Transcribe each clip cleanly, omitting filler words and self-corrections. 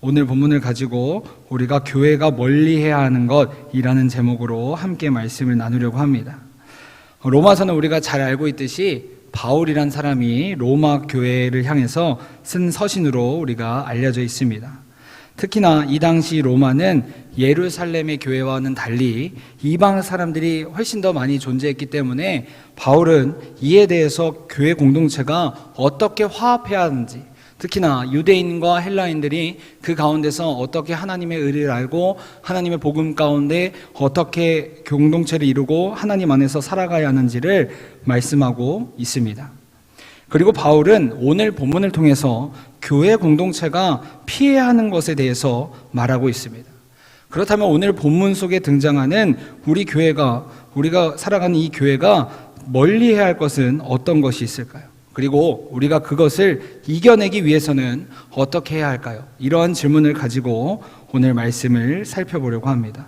오늘 본문을 가지고 우리가 교회가 멀리해야 하는 것이라는 제목으로 함께 말씀을 나누려고 합니다. 로마서는 우리가 잘 알고 있듯이 바울이란 사람이 로마 교회를 향해서 쓴 서신으로 우리가 알려져 있습니다. 특히나 이 당시 로마는 예루살렘의 교회와는 달리 이방 사람들이 훨씬 더 많이 존재했기 때문에 바울은 이에 대해서 교회 공동체가 어떻게 화합해야 하는지, 특히나 유대인과 헬라인들이 그 가운데서 어떻게 하나님의 의를 알고 하나님의 복음 가운데 어떻게 공동체를 이루고 하나님 안에서 살아가야 하는지를 말씀하고 있습니다. 그리고 바울은 오늘 본문을 통해서 교회 공동체가 피해야 하는 것에 대해서 말하고 있습니다. 그렇다면 오늘 본문 속에 등장하는 우리가 살아가는 이 교회가 멀리해야 할 것은 어떤 것이 있을까요? 그리고 우리가 그것을 이겨내기 위해서는 어떻게 해야 할까요? 이러한 질문을 가지고 오늘 말씀을 살펴보려고 합니다.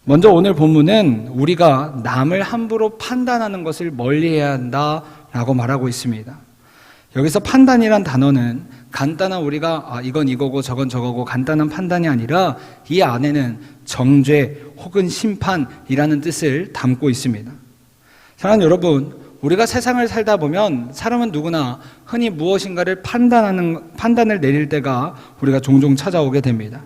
먼저 오늘 본문은 우리가 남을 함부로 판단하는 것을 멀리해야 한다라고 말하고 있습니다. 여기서 판단이란 단어는 간단한 우리가 이건 이거고 저건 저거고 간단한 판단이 아니라 이 안에는 정죄 혹은 심판이라는 뜻을 담고 있습니다. 사랑하는 여러분, 우리가 세상을 살다 보면 사람은 누구나 흔히 무엇인가를 판단을 내릴 때가 우리가 종종 찾아오게 됩니다.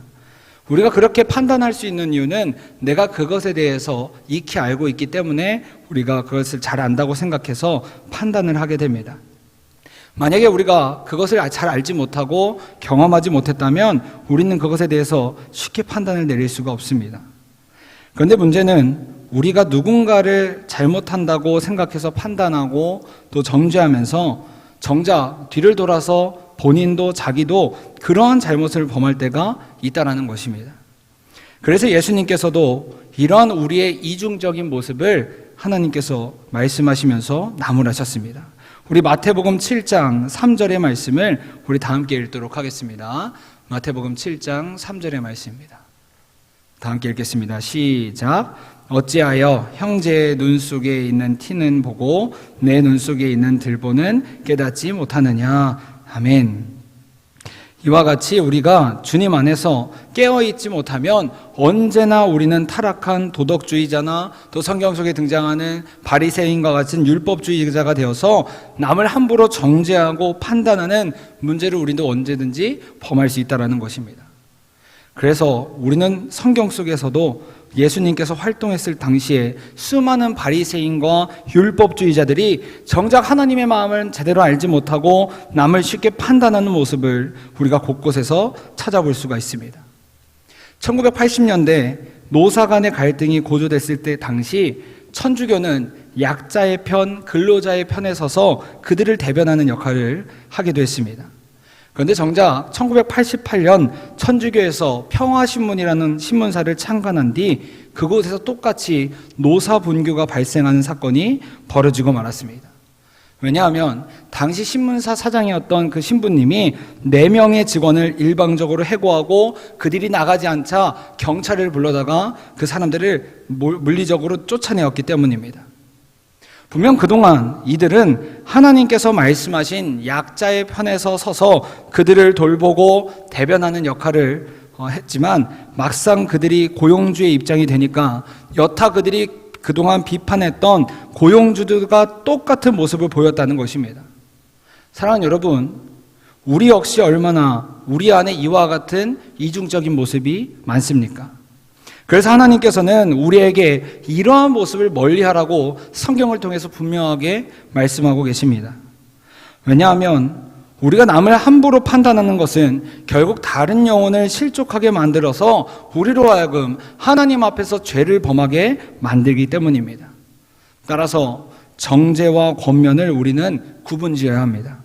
우리가 그렇게 판단할 수 있는 이유는 내가 그것에 대해서 익히 알고 있기 때문에 우리가 그것을 잘 안다고 생각해서 판단을 하게 됩니다. 만약에 우리가 그것을 잘 알지 못하고 경험하지 못했다면 우리는 그것에 대해서 쉽게 판단을 내릴 수가 없습니다. 그런데 문제는 우리가 누군가를 잘못한다고 생각해서 판단하고 또 정죄하면서 정작 뒤를 돌아서 본인도 자기도 그러한 잘못을 범할 때가 있다라는 것입니다. 그래서 예수님께서도 이러한 우리의 이중적인 모습을 하나님께서 말씀하시면서 나무라셨습니다. 우리 마태복음 7장 3절의 말씀을 우리 다 함께 읽도록 하겠습니다. 마태복음 7장 3절의 말씀입니다. 다 함께 읽겠습니다. 시작. 어찌하여 형제의 눈 속에 있는 티는 보고 내 눈 속에 있는 들보는 깨닫지 못하느냐. 아멘. 이와 같이 우리가 주님 안에서 깨어있지 못하면 언제나 우리는 타락한 도덕주의자나 또 성경 속에 등장하는 바리새인과 같은 율법주의자가 되어서 남을 함부로 정죄하고 판단하는 문제를 우리도 언제든지 범할 수 있다는 것입니다. 그래서 우리는 성경 속에서도 예수님께서 활동했을 당시에 수많은 바리새인과 율법주의자들이 정작 하나님의 마음을 제대로 알지 못하고 남을 쉽게 판단하는 모습을 우리가 곳곳에서 찾아볼 수가 있습니다. 1980년대 노사 간의 갈등이 고조됐을 때 당시 천주교는 약자의 편, 근로자의 편에 서서 그들을 대변하는 역할을 하기도 했습니다. 그런데 정작 1988년 천주교에서 평화신문이라는 신문사를 창간한 뒤 그곳에서 똑같이 노사분규가 발생하는 사건이 벌어지고 말았습니다. 왜냐하면 당시 신문사 사장이었던 그 신부님이 4명의 직원을 일방적으로 해고하고 그들이 나가지 않자 경찰을 불러다가 그 사람들을 물리적으로 쫓아내었기 때문입니다. 분명 그동안 이들은 하나님께서 말씀하신 약자의 편에서 서서 그들을 돌보고 대변하는 역할을 했지만 막상 그들이 고용주의 입장이 되니까 여타 그들이 그동안 비판했던 고용주들과 똑같은 모습을 보였다는 것입니다. 사랑하는 여러분, 우리 역시 얼마나 우리 안에 이와 같은 이중적인 모습이 많습니까? 그래서 하나님께서는 우리에게 이러한 모습을 멀리하라고 성경을 통해서 분명하게 말씀하고 계십니다. 왜냐하면 우리가 남을 함부로 판단하는 것은 결국 다른 영혼을 실족하게 만들어서 우리로 하여금 하나님 앞에서 죄를 범하게 만들기 때문입니다. 따라서 정죄와 권면을 우리는 구분지어야 합니다.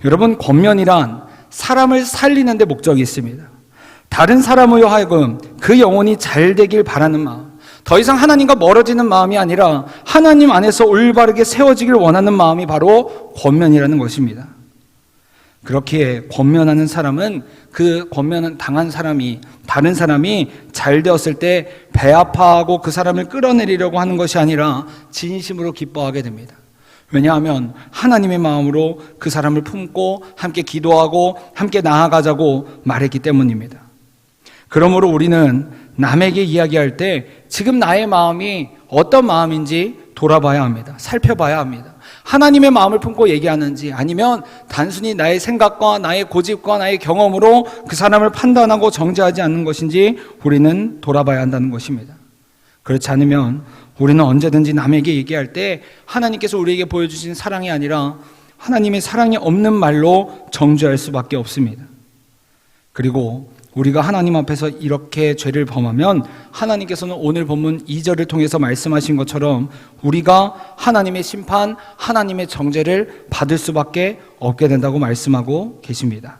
여러분, 권면이란 사람을 살리는 데 목적이 있습니다. 다른 사람으로 하여금 그 영혼이 잘 되길 바라는 마음, 더 이상 하나님과 멀어지는 마음이 아니라 하나님 안에서 올바르게 세워지길 원하는 마음이 바로 권면이라는 것입니다. 그렇게 권면하는 사람은 그 권면을 당한 사람이, 다른 사람이 잘 되었을 때 배 아파하고 그 사람을 끌어내리려고 하는 것이 아니라 진심으로 기뻐하게 됩니다. 왜냐하면 하나님의 마음으로 그 사람을 품고 함께 기도하고 함께 나아가자고 말했기 때문입니다. 그러므로 우리는 남에게 이야기할 때 지금 나의 마음이 어떤 마음인지 돌아봐야 합니다. 살펴봐야 합니다. 하나님의 마음을 품고 얘기하는지, 아니면 단순히 나의 생각과 나의 고집과 나의 경험으로 그 사람을 판단하고 정죄하지 않는 것인지 우리는 돌아봐야 한다는 것입니다. 그렇지 않으면 우리는 언제든지 남에게 얘기할 때 하나님께서 우리에게 보여주신 사랑이 아니라 하나님의 사랑이 없는 말로 정죄할 수밖에 없습니다. 그리고 우리가 하나님 앞에서 이렇게 죄를 범하면 하나님께서는 오늘 본문 2절을 통해서 말씀하신 것처럼 우리가 하나님의 심판, 하나님의 정죄를 받을 수밖에 없게 된다고 말씀하고 계십니다.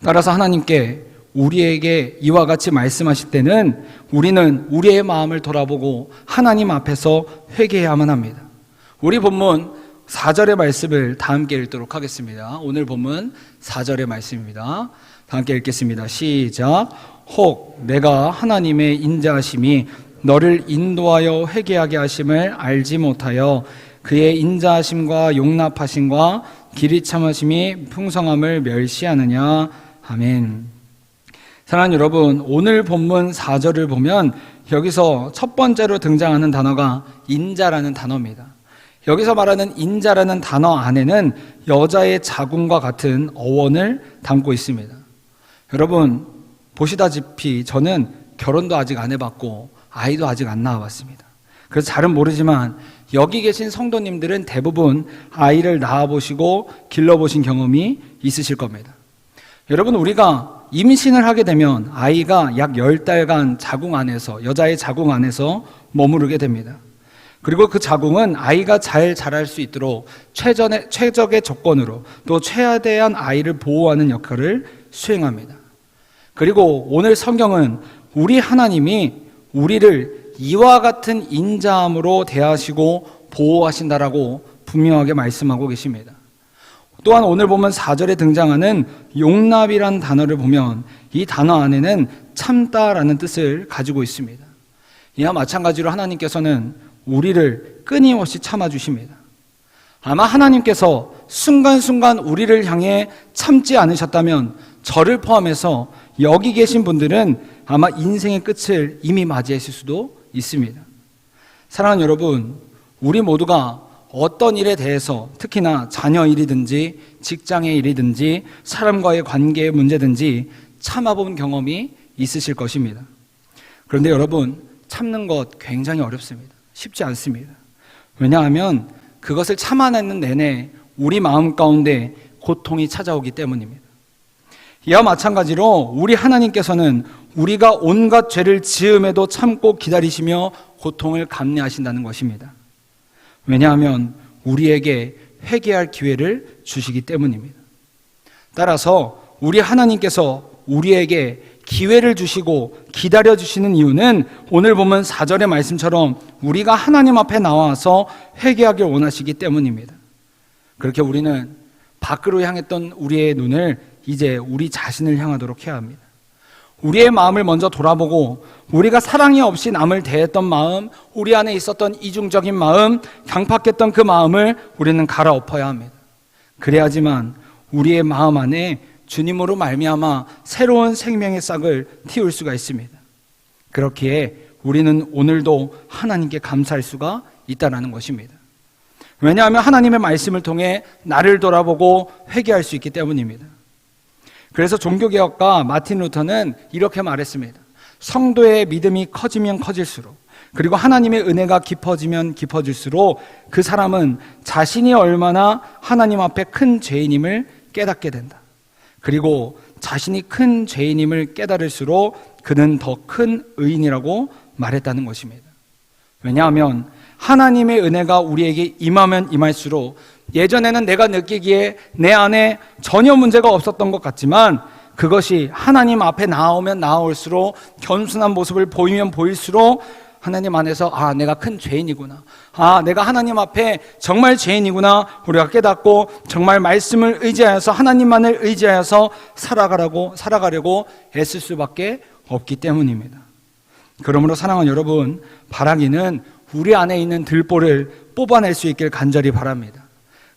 따라서 하나님께 우리에게 이와 같이 말씀하실 때는 우리는 우리의 마음을 돌아보고 하나님 앞에서 회개해야만 합니다. 우리 본문 4절의 말씀을 다 함께 읽도록 하겠습니다. 오늘 본문 4절의 말씀입니다. 다 함께 읽겠습니다. 시작. 혹 내가 하나님의 인자하심이 너를 인도하여 회개하게 하심을 알지 못하여 그의 인자하심과 용납하심과 길이 참으심이 풍성함을 멸시하느냐. 아멘. 사랑하는 여러분, 오늘 본문 4절을 보면 여기서 첫 번째로 등장하는 단어가 인자라는 단어입니다. 여기서 말하는 인자라는 단어 안에는 여자의 자궁과 같은 어원을 담고 있습니다. 여러분, 보시다시피 저는 결혼도 아직 안 해봤고 아이도 아직 안 낳아봤습니다. 그래서 잘은 모르지만 여기 계신 성도님들은 대부분 아이를 낳아보시고 길러보신 경험이 있으실 겁니다. 여러분, 우리가 임신을 하게 되면 아이가 약 10달간 자궁 안에서, 여자의 자궁 안에서 머무르게 됩니다. 그리고 그 자궁은 아이가 잘 자랄 수 있도록 최적의 조건으로 또 최대한 아이를 보호하는 역할을 수행합니다. 그리고 오늘 성경은 우리 하나님이 우리를 이와 같은 인자함으로 대하시고 보호하신다라고 분명하게 말씀하고 계십니다. 또한 오늘 보면 4절에 등장하는 용납이라는 단어를 보면 이 단어 안에는 참다라는 뜻을 가지고 있습니다. 이와 마찬가지로 하나님께서는 우리를 끊임없이 참아주십니다. 아마 하나님께서 순간순간 우리를 향해 참지 않으셨다면 저를 포함해서 여기 계신 분들은 아마 인생의 끝을 이미 맞이했을 수도 있습니다. 사랑하는 여러분, 우리 모두가 어떤 일에 대해서, 특히나 자녀 일이든지 직장의 일이든지 사람과의 관계의 문제든지 참아본 경험이 있으실 것입니다. 그런데 여러분, 참는 것 굉장히 어렵습니다. 쉽지 않습니다. 왜냐하면 그것을 참아내는 내내 우리 마음 가운데 고통이 찾아오기 때문입니다. 이와 마찬가지로 우리 하나님께서는 우리가 온갖 죄를 지음에도 참고 기다리시며 고통을 감내하신다는 것입니다. 왜냐하면 우리에게 회개할 기회를 주시기 때문입니다. 따라서 우리 하나님께서 우리에게 기회를 주시고 기다려주시는 이유는 오늘 보면 4절의 말씀처럼 우리가 하나님 앞에 나와서 회개하길 원하시기 때문입니다. 그렇게 우리는 밖으로 향했던 우리의 눈을 이제 우리 자신을 향하도록 해야 합니다. 우리의 마음을 먼저 돌아보고 우리가 사랑이 없이 남을 대했던 마음, 우리 안에 있었던 이중적인 마음, 강팍했던 그 마음을 우리는 갈아엎어야 합니다. 그래야지만 우리의 마음 안에 주님으로 말미암아 새로운 생명의 싹을 틔울 수가 있습니다. 그렇기에 우리는 오늘도 하나님께 감사할 수가 있다는 것입니다. 왜냐하면 하나님의 말씀을 통해 나를 돌아보고 회개할 수 있기 때문입니다. 그래서 종교개혁가 마틴 루터는 이렇게 말했습니다. 성도의 믿음이 커지면 커질수록, 그리고 하나님의 은혜가 깊어지면 깊어질수록 그 사람은 자신이 얼마나 하나님 앞에 큰 죄인임을 깨닫게 된다. 그리고 자신이 큰 죄인임을 깨달을수록 그는 더 큰 의인이라고 말했다는 것입니다. 왜냐하면 하나님의 은혜가 우리에게 임하면 임할수록, 예전에는 내가 느끼기에 내 안에 전혀 문제가 없었던 것 같지만 그것이 하나님 앞에 나오면 나올수록, 겸손한 모습을 보이면 보일수록 하나님 안에서 내가 큰 죄인이구나, 내가 하나님 앞에 정말 죄인이구나 우리가 깨닫고 정말 말씀을 의지하여서 하나님만을 의지하여서 살아가려고 애쓸 수밖에 없기 때문입니다. 그러므로 사랑하는 여러분, 바라기는 우리 안에 있는 들보를 뽑아낼 수 있길 간절히 바랍니다.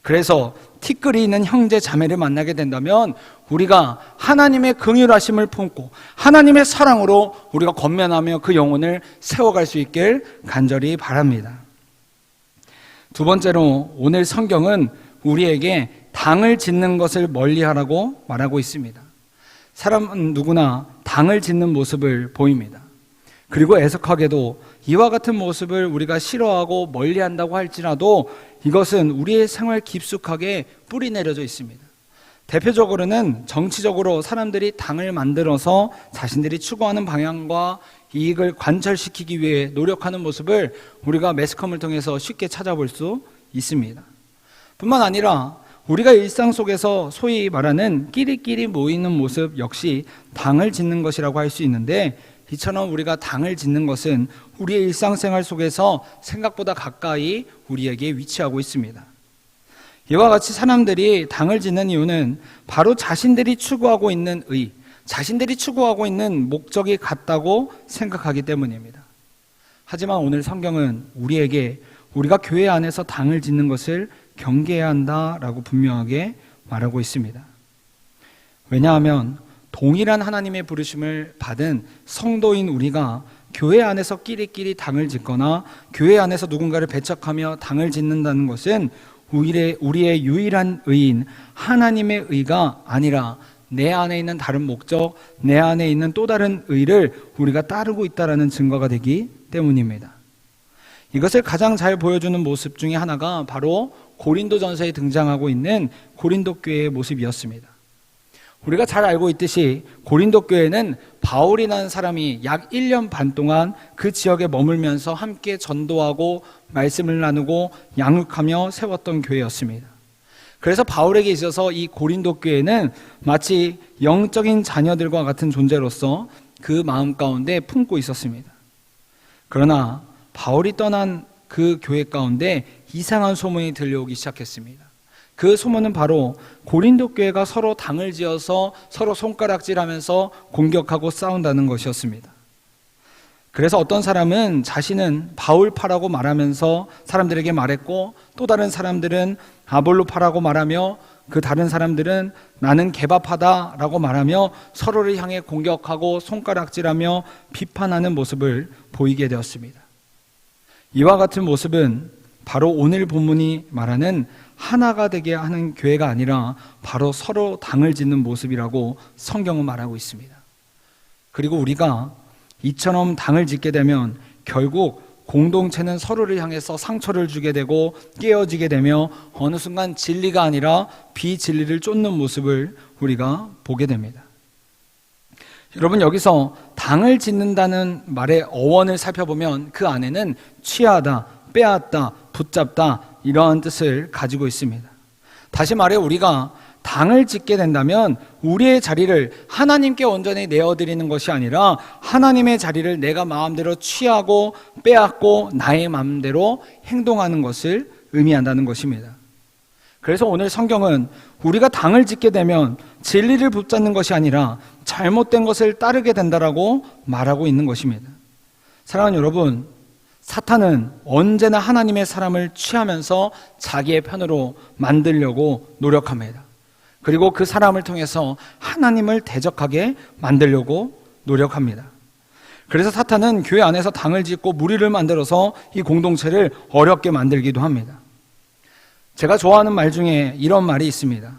그래서 티끌이 있는 형제 자매를 만나게 된다면 우리가 하나님의 긍휼하심을 품고 하나님의 사랑으로 우리가 권면하며 그 영혼을 세워갈 수 있길 간절히 바랍니다. 두 번째로 오늘 성경은 우리에게 당을 짓는 것을 멀리하라고 말하고 있습니다. 사람은 누구나 당을 짓는 모습을 보입니다. 그리고 애석하게도 이와 같은 모습을 우리가 싫어하고 멀리한다고 할지라도 이것은 우리의 생활 깊숙하게 뿌리 내려져 있습니다. 대표적으로는 정치적으로 사람들이 당을 만들어서 자신들이 추구하는 방향과 이익을 관철시키기 위해 노력하는 모습을 우리가 매스컴을 통해서 쉽게 찾아볼 수 있습니다. 뿐만 아니라 우리가 일상 속에서 소위 말하는 끼리끼리 모이는 모습 역시 당을 짓는 것이라고 할 수 있는데, 이처럼 우리가 당을 짓는 것은 우리의 일상생활 속에서 생각보다 가까이 우리에게 위치하고 있습니다. 이와 같이 사람들이 당을 짓는 이유는 바로 자신들이 추구하고 있는 자신들이 추구하고 있는 목적이 같다고 생각하기 때문입니다. 하지만 오늘 성경은 우리에게 우리가 교회 안에서 당을 짓는 것을 경계해야 한다라고 분명하게 말하고 있습니다. 왜냐하면 동일한 하나님의 부르심을 받은 성도인 우리가 교회 안에서 끼리끼리 당을 짓거나 교회 안에서 누군가를 배척하며 당을 짓는다는 것은 우리의 유일한 의인 하나님의 의가 아니라 내 안에 있는 다른 목적, 내 안에 있는 또 다른 의를 우리가 따르고 있다는 증거가 되기 때문입니다. 이것을 가장 잘 보여주는 모습 중에 하나가 바로 고린도전서에 등장하고 있는 고린도 교회의 모습이었습니다. 우리가 잘 알고 있듯이 고린도 교회는 바울이라는 사람이 약 1년 반 동안 그 지역에 머물면서 함께 전도하고 말씀을 나누고 양육하며 세웠던 교회였습니다. 그래서 바울에게 있어서 이 고린도 교회는 마치 영적인 자녀들과 같은 존재로서 그 마음 가운데 품고 있었습니다. 그러나 바울이 떠난 그 교회 가운데 이상한 소문이 들려오기 시작했습니다. 그 소문은 바로 고린도 교회가 서로 당을 지어서 서로 손가락질하면서 공격하고 싸운다는 것이었습니다. 그래서 어떤 사람은 자신은 바울파라고 말하면서 사람들에게 말했고, 또 다른 사람들은 아볼로파라고 말하며, 그 다른 사람들은 나는 게바파다라고 말하며 서로를 향해 공격하고 손가락질하며 비판하는 모습을 보이게 되었습니다. 이와 같은 모습은 바로 오늘 본문이 말하는 하나가 되게 하는 교회가 아니라 바로 서로 당을 짓는 모습이라고 성경은 말하고 있습니다. 그리고 우리가 이처럼 당을 짓게 되면 결국 공동체는 서로를 향해서 상처를 주게 되고 깨어지게 되며 어느 순간 진리가 아니라 비진리를 쫓는 모습을 우리가 보게 됩니다. 여러분, 여기서 당을 짓는다는 말의 어원을 살펴보면 그 안에는 취하다, 빼앗다, 붙잡다 이러한 뜻을 가지고 있습니다. 다시 말해 우리가 당을 짓게 된다면 우리의 자리를 하나님께 온전히 내어드리는 것이 아니라 하나님의 자리를 내가 마음대로 취하고 빼앗고 나의 마음대로 행동하는 것을 의미한다는 것입니다. 그래서 오늘 성경은 우리가 당을 짓게 되면 진리를 붙잡는 것이 아니라 잘못된 것을 따르게 된다라고 말하고 있는 것입니다. 사랑하는 여러분, 사탄은 언제나 하나님의 사람을 취하면서 자기의 편으로 만들려고 노력합니다. 그리고 그 사람을 통해서 하나님을 대적하게 만들려고 노력합니다. 그래서 사탄은 교회 안에서 당을 짓고 무리를 만들어서 이 공동체를 어렵게 만들기도 합니다. 제가 좋아하는 말 중에 이런 말이 있습니다.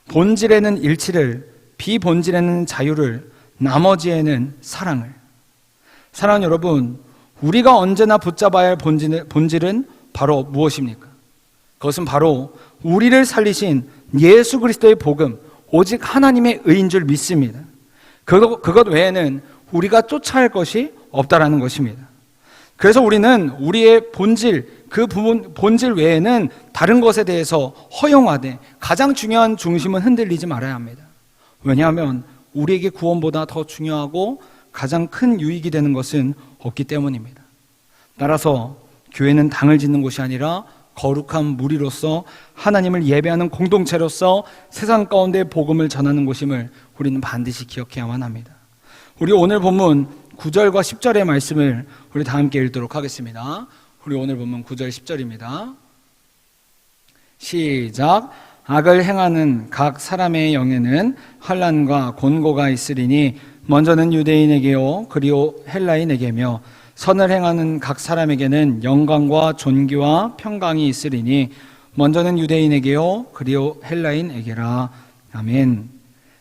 본질에는 일치를, 비본질에는 자유를, 나머지에는 사랑을. 사랑하는 여러분, 우리가 언제나 붙잡아야 할 본질은 바로 무엇입니까? 그것은 바로 우리를 살리신 예수 그리스도의 복음, 오직 하나님의 의인 줄 믿습니다. 그것 외에는 우리가 쫓아야 할 것이 없다라는 것입니다. 그래서 우리는 우리의 본질, 그 본질 외에는 다른 것에 대해서 허용하되 가장 중요한 중심은 흔들리지 말아야 합니다. 왜냐하면 우리에게 구원보다 더 중요하고 가장 큰 유익이 되는 것은 없기 때문입니다. 따라서 교회는 당을 짓는 곳이 아니라 거룩한 무리로서 하나님을 예배하는 공동체로서 세상 가운데 복음을 전하는 곳임을 우리는 반드시 기억해야만 합니다. 우리 오늘 본문 9절과 10절의 말씀을 우리 다 함께 읽도록 하겠습니다. 우리 오늘 본문 9절 10절입니다. 시작. 악을 행하는 각 사람의 영에는 환난과 곤고가 있으리니 먼저는 유대인에게요 그리고 헬라인에게며 선을 행하는 각 사람에게는 영광과 존귀와 평강이 있으리니 먼저는 유대인에게요 그리고 헬라인에게라. 아멘.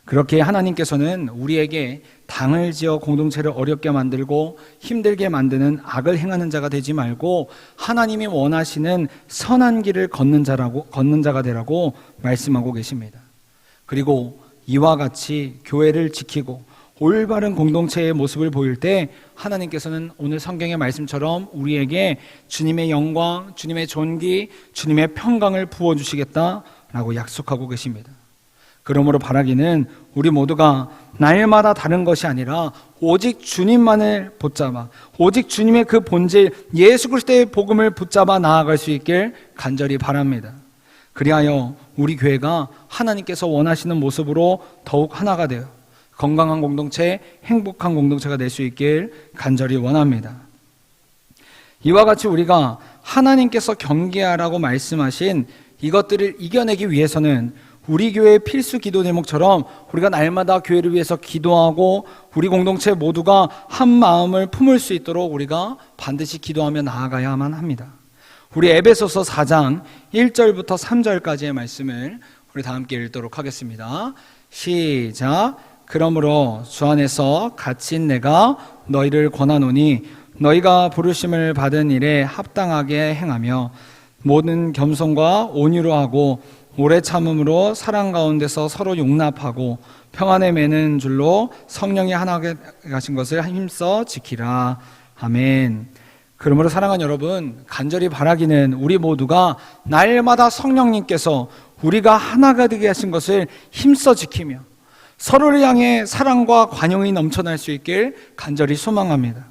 그렇게 하나님께서는 우리에게 당을 지어 공동체를 어렵게 만들고 힘들게 만드는 악을 행하는 자가 되지 말고 하나님이 원하시는 선한 길을 걷는 자가 되라고 말씀하고 계십니다. 그리고 이와 같이 교회를 지키고 올바른 공동체의 모습을 보일 때 하나님께서는 오늘 성경의 말씀처럼 우리에게 주님의 영광, 주님의 존귀, 주님의 평강을 부어주시겠다라고 약속하고 계십니다. 그러므로 바라기는 우리 모두가 날마다 다른 것이 아니라 오직 주님만을 붙잡아 오직 주님의 그 본질 예수 그리스도의 복음을 붙잡아 나아갈 수 있길 간절히 바랍니다. 그리하여 우리 교회가 하나님께서 원하시는 모습으로 더욱 하나가 되어 건강한 공동체, 행복한 공동체가 될 수 있길 간절히 원합니다. 이와 같이 우리가 하나님께서 경계하라고 말씀하신 이것들을 이겨내기 위해서는 우리 교회의 필수 기도 제목처럼 우리가 날마다 교회를 위해서 기도하고 우리 공동체 모두가 한 마음을 품을 수 있도록 우리가 반드시 기도하며 나아가야만 합니다. 우리 에베소서 4장 1절부터 3절까지의 말씀을 우리 다 함께 읽도록 하겠습니다. 시작. 그러므로 주 안에서 갇힌 내가 너희를 권하노니 너희가 부르심을 받은 일에 합당하게 행하며 모든 겸손과 온유로 하고 오래 참음으로 사랑 가운데서 서로 용납하고 평안에 매는 줄로 성령이 하나가 하신 것을 힘써 지키라. 아멘. 그러므로 사랑하는 여러분, 간절히 바라기는 우리 모두가 날마다 성령님께서 우리가 하나가 되게 하신 것을 힘써 지키며 서로를 향해 사랑과 관용이 넘쳐날 수 있길 간절히 소망합니다.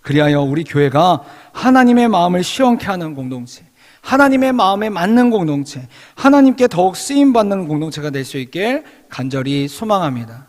그리하여 우리 교회가 하나님의 마음을 시원케 하는 공동체, 하나님의 마음에 맞는 공동체, 하나님께 더욱 쓰임받는 공동체가 될 수 있길 간절히 소망합니다.